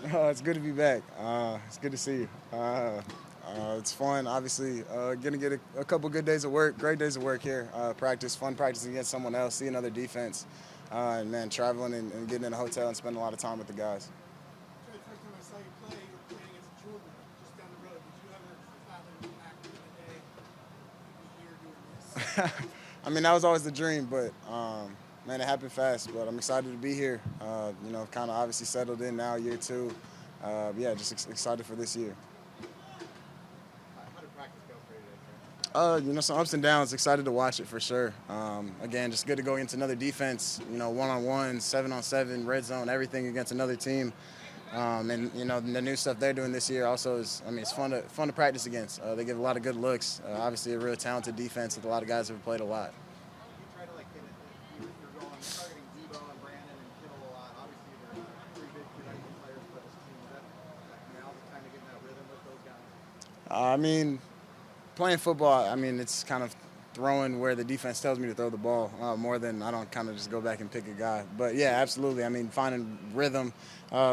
It's good to be back. It's good to see you. It's fun, obviously. Gonna get a couple good days of work, great days of work here. Practice, fun practicing against someone else, see another defense, and man, traveling and getting in a hotel and spending a lot of time with the guys. Trey, the first time I saw you play, you were playing against children just down the road. Did you ever fathom back in the day you'd be here doing this? I mean, that was always the dream, but man, it happened fast. But I'm excited to be here. Kind of obviously settled in now, year two. Yeah, just excited for this year. How did practice go for you today, Trey? Some ups and downs. Excited to watch it for sure. Again, just good to go against another defense. One-on-one, 7-on-7, red zone, everything against another team. And the new stuff they're doing this year also is. I mean, it's fun to practice against. They give a lot of good looks. Obviously, a real talented defense with a lot of guys who have played a lot. You try to like hit it. You're going targeting Debo and Brandon and Kittle a lot. Obviously, they're three big production players for this team. Is that now the time to get in that rhythm with those guys? I mean, playing football. I mean, it's kind of throwing where the defense tells me to throw the ball more than I don't kind of just go back and pick a guy. But yeah, absolutely. I mean, finding rhythm.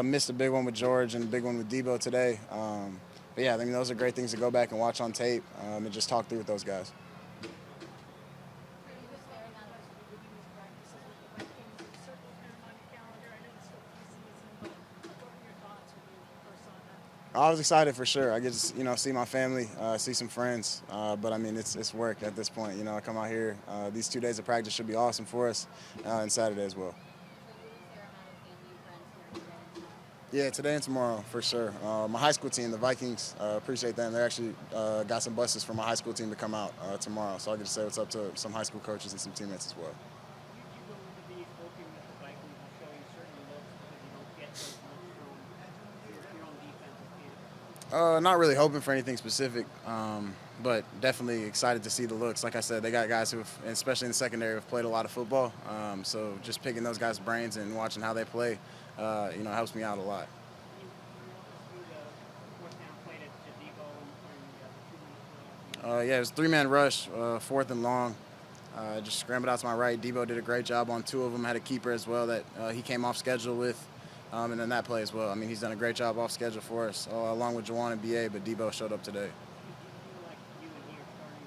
Missed a big one with George and a big one with Debo today. But yeah, I mean, those are great things to go back and watch on tape and just talk through with those guys. Are you just there now that you're doing these practices with the Vikings? You circled him on your calendar. I know it's still preseason, but what were your thoughts when you first saw that? I was excited for sure. I get to see my family, see some friends. But I mean, it's work at this point. I come out here. These 2 days of practice should be awesome for us, and Saturday as well. So you have a fair amount of family and friends here today and tomorrow. Yeah, today and tomorrow for sure. My high school team, the Vikings, appreciate them. They actually got some buses for my high school team to come out tomorrow, so I get to say what's up to some high school coaches and some teammates as well. You go into these hoping that the Vikings will show you certain looks because you don't get those looks from your own defensive team. Not really hoping for anything specific, but definitely excited to see the looks. Like I said, they got guys who've, especially in the secondary, have played a lot of football. So just picking those guys' brains and watching how they play, helps me out a lot. Can you walk us through the fourth down play to Debo and the 2 minutes left? Yeah, it was a three-man rush, fourth and long. Just scrambled out to my right. Debo did a great job on two of them. Had a keeper as well that he came off schedule with, and then that play as well. I mean, he's done a great job off schedule for us, along with Juwan and BA. But Debo showed up today. Do you feel like you and he are starting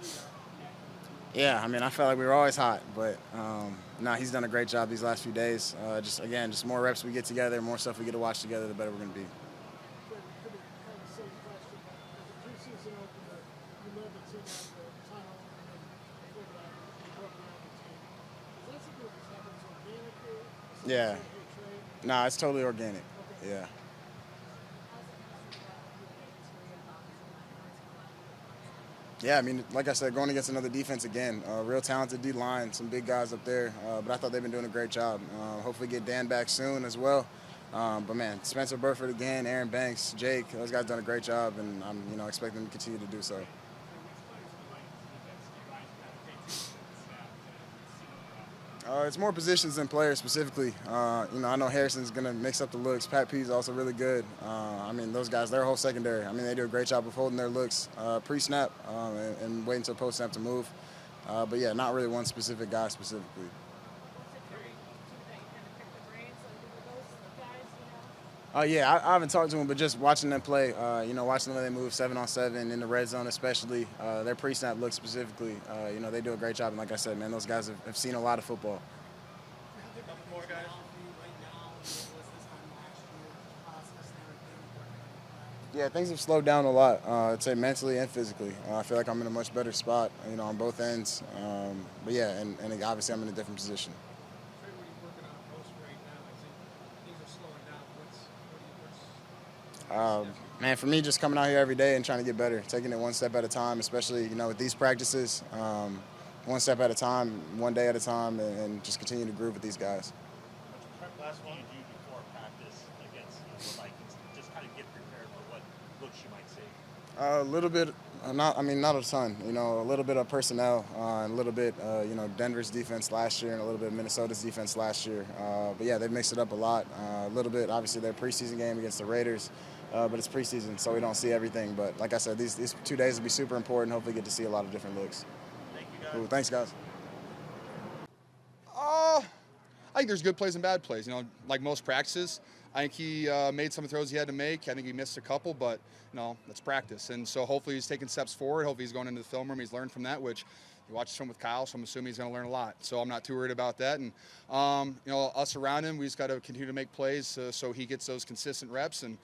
to heat up next? Yeah, I mean, I felt like we were always hot, but he's done a great job these last few days. Just more reps we get together, more stuff we get to watch together, the better we're going to be. Trey, could be kind of the same question, but as the preseason opener, you led the team out the title and then before that, you broke around the team. Is that something that just happens organically? Does someone Yeah, say, hey, Trey, nah, it's totally organic. okay. Yeah. How's the chemistry with you and Tyrion offensive line? How's it going? Yeah, I mean, like I said, going against another defense again, real talented D line, some big guys up there. But I thought they've been doing a great job. Hopefully, get Dan back soon as well. But man, Spencer Burford again, Aaron Banks, Jake, those guys done a great job, and I'm expecting them to continue to do so. It's more positions than players specifically. I know Harrison's going to mix up the looks. Pat P's also really good. I mean, those guys, their whole secondary, I mean, they do a great job of holding their looks pre-snap and waiting until post-snap to move. But yeah, not really one specific guy specifically. What's it feel like too that you kind of pick the brains of those guys? Yeah, I haven't talked to them, but just watching them play, watching the way they move 7-on-7 in the red zone especially, their pre-snap looks specifically, they do a great job. And like I said, man, those guys have seen a lot of football. A couple more guys. Right now, what was this time last year, process and everything? Yeah, things have slowed down a lot. I'd say mentally and physically. I feel like I'm in a much better spot, on both ends. But yeah, and obviously I'm in a different position. Trey, what are you working on most right now? As things are slowing down, Man, for me, just coming out here every day and trying to get better, taking it one step at a time, especially, with these practices, one step at a time, one day at a time, and just continue to groove with these guys. Prep last one you do before practice against the Vikings, just kind of get prepared for what looks you might see. A little bit, not a ton. A little bit of personnel, and a little bit, Denver's defense last year, and a little bit of Minnesota's defense last year. But yeah, they've mixed it up a lot. A little bit, obviously, their preseason game against the Raiders, but it's preseason, so we don't see everything. But like I said, these 2 days will be super important. Hopefully, get to see a lot of different looks. Thank you guys. Cool, thanks, guys. think there's good plays and bad plays. You know, like most practices, I think he made some throws he had to make. I think he missed a couple, but that's practice. And so hopefully he's taking steps forward. Hopefully he's going into the film room. He's learned from that, which he watched film with Kyle, so I'm assuming he's going to learn a lot. So I'm not too worried about that. And us around him, we just got to continue to make plays so he gets those consistent reps and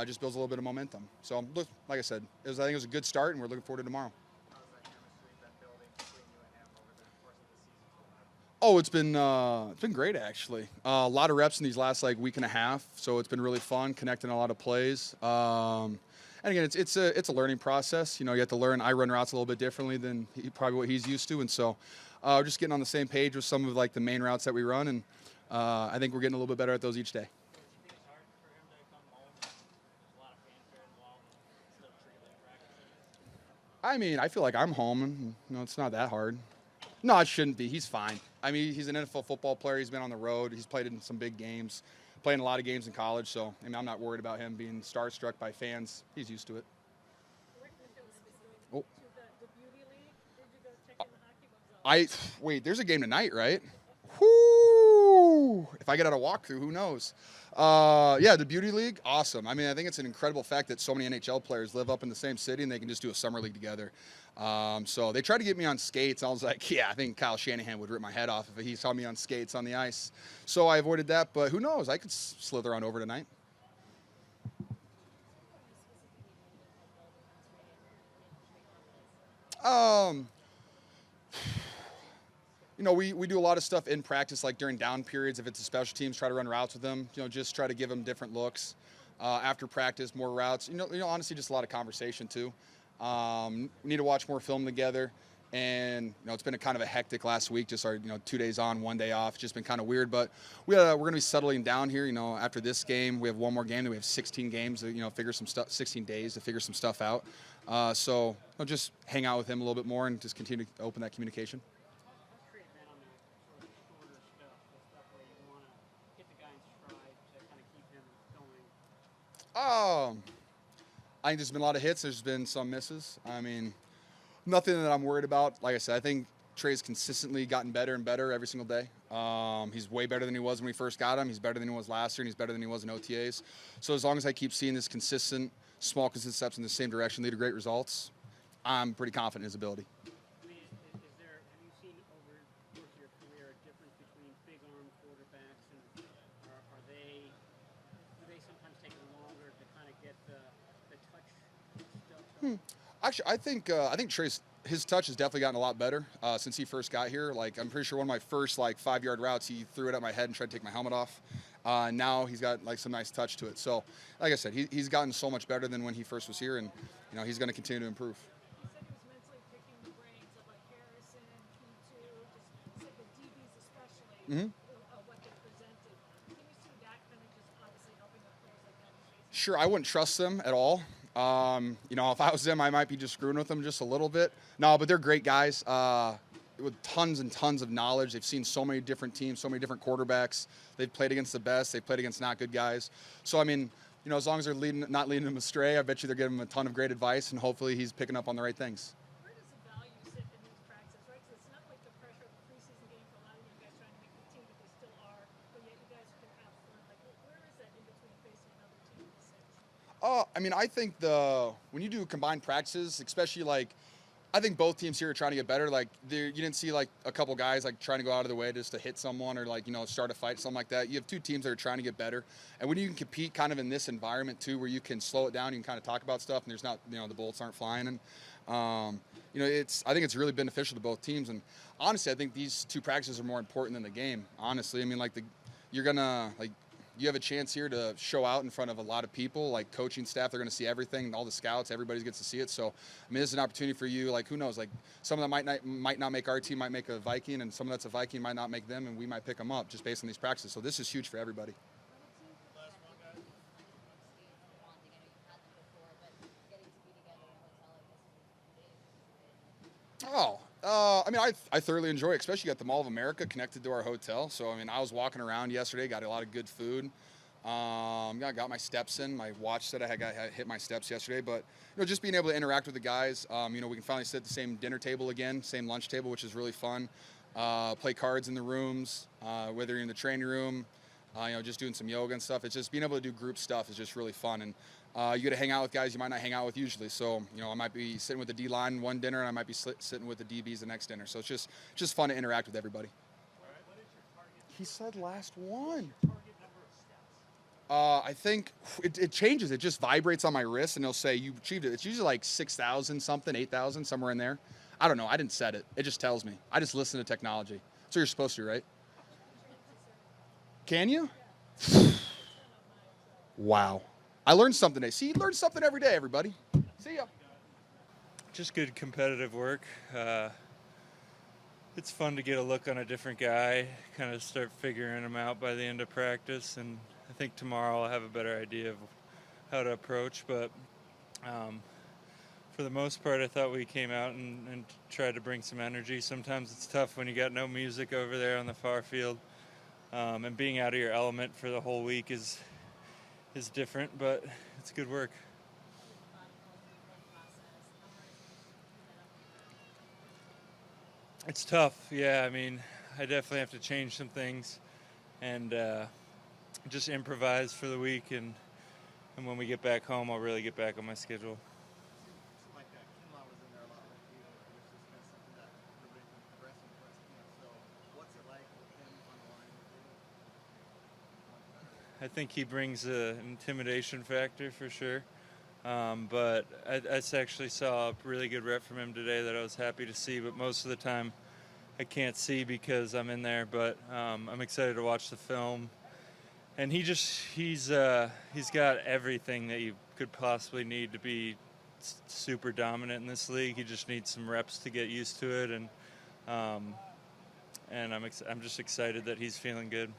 just builds a little bit of momentum. So look, like I said, I think it was a good start, and we're looking forward to tomorrow. How's that chemistry been building between you and him over the course of the season? Oh, it's been great actually. A lot of reps in these last week and a half, so it's been really fun connecting a lot of plays. And again, it's a learning process. You have to learn. I run routes a little bit differently than probably what he's used to, and so just getting on the same page with some of the main routes that we run, and I think we're getting a little bit better at those each day. Do you think it's hard for him to come home? There's a lot of fanfare involved and still treat it like practice. I mean, I feel like I'm home, and it's not that hard. No, it shouldn't be. He's fine. I mean, he's an NFL football player. He's been on the road. He's played in some big games, playing a lot of games in college. So, I mean, I'm not worried about him being starstruck by fans. He's used to it. Where did you go specifically? Oh. To the Beauty League? Did you go check in the hockey books? Wait, there's a game tonight, right? Whoo! If I get out a walkthrough, who knows? Yeah, the Beauty League, awesome. I mean, I think it's an incredible fact that so many NHL players live up in the same city and they can just do a summer league together. So they tried to get me on skates. I was like, yeah, I think Kyle Shanahan would rip my head off if he saw me on skates on the ice. So I avoided that, but who knows? I could slither on over tonight. We do a lot of stuff in practice, like during down periods. If it's a special teams, try to run routes with them. Just try to give them different looks. After practice, more routes. Honestly, just a lot of conversation too. We need to watch more film together. And it's been a kind of a hectic last week. Just our 2 days on, 1 day off. It's just been kind of weird. But we're going to be settling down here. After this game, we have one more game. Then we have 16 games. To, figure some stuff. 16 days to figure some stuff out. So I'll just hang out with him a little bit more and just continue to open that communication. Trade been on that sort of shorter stuff, the stuff where you want to get the guy in stride to kind of keep him going. I think there's been a lot of hits. There's been some misses. I mean, nothing that I'm worried about. Like I said, I think Trey's consistently gotten better and better every single day. He's way better than he was when we first got him. He's better than he was last year, and he's better than he was in OTAs. So as long as I keep seeing this consistent steps in the same direction lead to great results, I'm pretty confident in his ability. I mean, have you seen over the course of your career a difference between big arm quarterbacks and do they sometimes take longer to kind of get the touch stuff? Actually, I think Trey's his touch has definitely gotten a lot better since he first got here. I'm pretty sure one of my first 5-yard routes, he threw it at my head and tried to take my helmet off. Now he's got some nice touch to it. So, like I said, he's gotten so much better than when he first was here, and he's going to continue to improve. You said he was mentally picking the brains of Harrison, P2, just the DBs especially, what they presented. Can you see that kind of just obviously helping the players like that? Sure, I wouldn't trust them at all. If I was them, I might be just screwing with them just a little bit. No, but they're great guys with tons and tons of knowledge. They've seen so many different teams, so many different quarterbacks. They've played against the best. They've played against not good guys. So, I mean, as long as they're not leading him astray, I bet you they're giving him a ton of great advice, and hopefully he's picking up on the right things. Where does the value sit in these practices, right? Because it's not like the pressure of the preseason game for a lot of you guys trying to make the team, but they still are. But yet you guys can have fun. Where is that in between facing another team in the six? I mean, I think when you do combined practices, especially I think both teams here are trying to get better. You didn't see a couple guys trying to go out of their way just to hit someone or start a fight, something like that. You have two teams that are trying to get better, and when you can compete kind of in this environment too, where you can slow it down, you can kind of talk about stuff, and there's not the bullets aren't flying, and I think it's really beneficial to both teams. And honestly, I think these two practices are more important than the game. Honestly, I mean, you're gonna you have a chance here to show out in front of a lot of people, coaching staff. They're going to see everything, all the scouts, everybody gets to see it. So, I mean, this is an opportunity for you. Who knows? Someone that might not make our team might make a Viking, and someone that's a Viking might not make them, and we might pick them up just based on these practices. So this is huge for everybody. I mean, I thoroughly enjoy it, especially at the Mall of America connected to our hotel. So, I mean, I was walking around yesterday, got a lot of good food. Got my steps in. My watch said I had hit my steps yesterday. But, just being able to interact with the guys, we can finally sit at the same dinner table again, same lunch table, which is really fun. play cards in the rooms, whether you're in the training room, just doing some yoga and stuff. It's just being able to do group stuff is just really fun. And you get to hang out with guys you might not hang out with usually. So, I might be sitting with the D-line one dinner, and I might be sitting with the DBs the next dinner. So it's just fun to interact with everybody. He said last one. I think it changes. It just vibrates on my wrist, and it'll say you achieved it. It's usually like 6,000 something, 8,000, somewhere in there. I don't know. I didn't set it. It just tells me. I just listen to technology. So you're supposed to, right? Can you? Wow. I learned something today. See, you learn something every day, everybody. See ya. Just good competitive work. It's fun to get a look on a different guy, kind of start figuring him out by the end of practice, and I think tomorrow I'll have a better idea of how to approach, but for the most part I thought we came out and tried to bring some energy. Sometimes it's tough when you got no music over there on the far field, and being out of your element for the whole week is different, but it's good work. It's tough, yeah. I mean, I definitely have to change some things and just improvise for the week, and when we get back home, I'll really get back on my schedule. Like Kinlaw was in there a lot with you, which has been something that everybody's been progressing for us. So what's it like with him on the line with you? I think he brings an intimidation factor for sure. But I actually saw a really good rep from him today that I was happy to see, but most of the time I can't see because I'm in there, but I'm excited to watch the film. And he's got everything that you could possibly need to be super dominant in this league. He just needs some reps to get used to it, and I'm just excited that he's feeling good.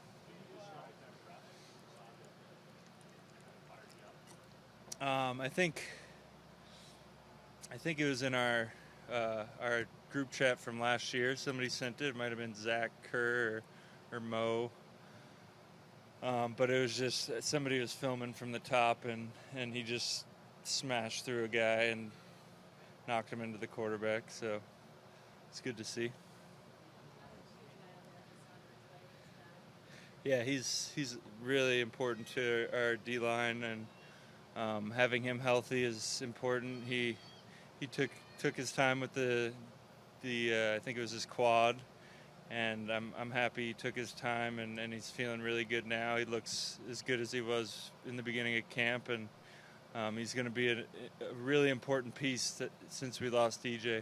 I think it was in our group chat from last year. Somebody sent it. It might have been Zach Kerr or Mo. But it was just somebody was filming from the top, and he just smashed through a guy and knocked him into the quarterback. So it's good to see. Yeah, he's really important to our D-line, and having him healthy is important. He took his time with the I think it was his quad, and I'm happy he took his time, and he's feeling really good now. He looks as good as he was in the beginning of camp, and he's going to be a really important piece since we lost DJ.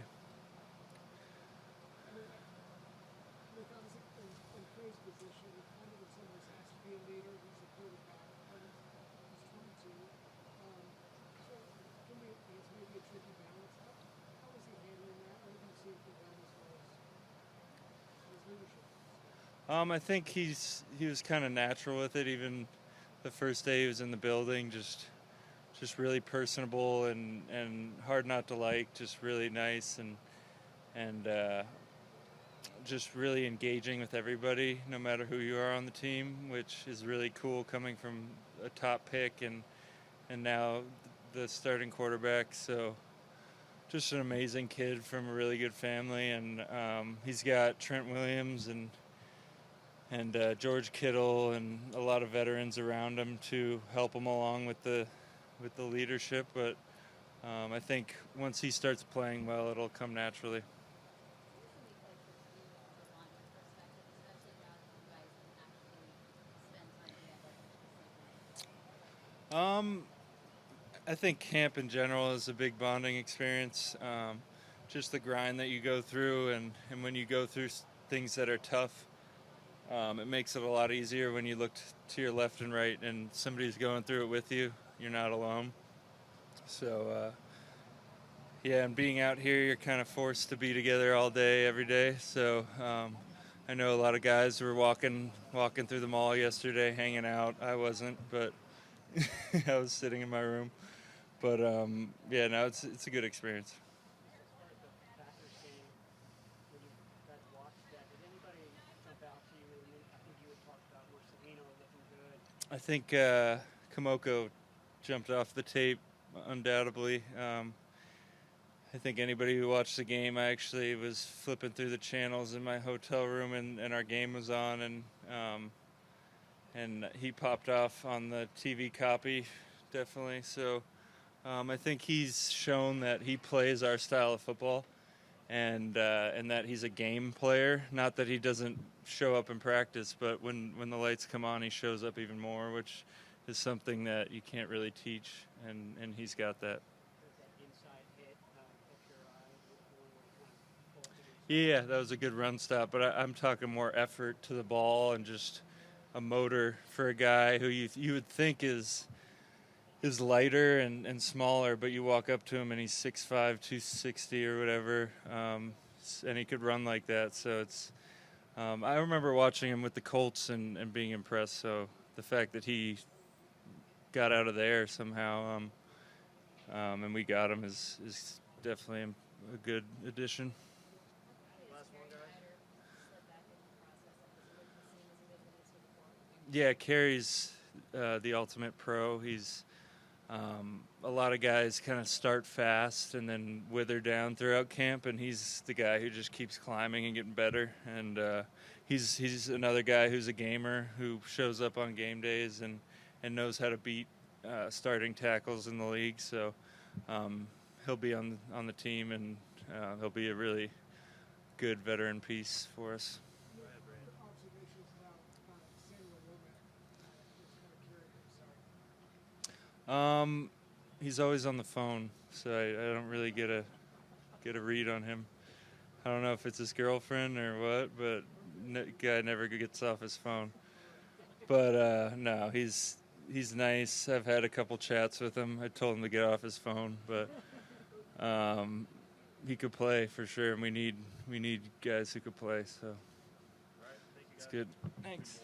I think he was kind of natural with it. Even the first day he was in the building, just really personable and hard not to like. Just really nice and just really engaging with everybody, no matter who you are on the team, which is really cool coming from a top pick and now the starting quarterback. So just an amazing kid from a really good family, and he's got Trent Williams and George Kittle and a lot of veterans around him to help him along with the leadership. But I think once he starts playing well, it'll come naturally. I think camp in general is a big bonding experience. Just the grind that you go through, and when you go through things that are tough, it makes it a lot easier when you look to your left and right and somebody's going through it with you. You're not alone. So, and being out here, you're kind of forced to be together all day, every day. So I know a lot of guys were walking through the mall yesterday, hanging out. I wasn't, but I was sitting in my room. But, it's a good experience. I think Kamoko jumped off the tape, undoubtedly. I think anybody who watched the game, I actually was flipping through the channels in my hotel room, and our game was on, and he popped off on the TV copy, definitely. So I think he's shown that he plays our style of football, and that he's a game player. Not that he doesn't show up in practice, but when the lights come on, he shows up even more, which is something that you can't really teach, and he's got that. Yeah, that was a good run stop, but I'm talking more effort to the ball and just a motor for a guy who you would think is lighter and smaller, but you walk up to him and he's 6'5", 260 or whatever, and he could run like that. So it's I remember watching him with the Colts and being impressed. So the fact that he got out of there somehow, and we got him is definitely a good addition. Yeah, Kerry's the ultimate pro. He's a lot of guys kind of start fast and then wither down throughout camp, and he's the guy who just keeps climbing and getting better. And he's another guy who's a gamer who shows up on game days and knows how to beat starting tackles in the league. So he'll be on the team, and he'll be a really good veteran piece for us. He's always on the phone, so I don't really get a read on him. I don't know if it's his girlfriend or what, but guy never gets off his phone. But no, he's nice. I've had a couple chats with him. I told him to get off his phone, but he could play for sure, and we need guys who could play. So it's good. Thanks.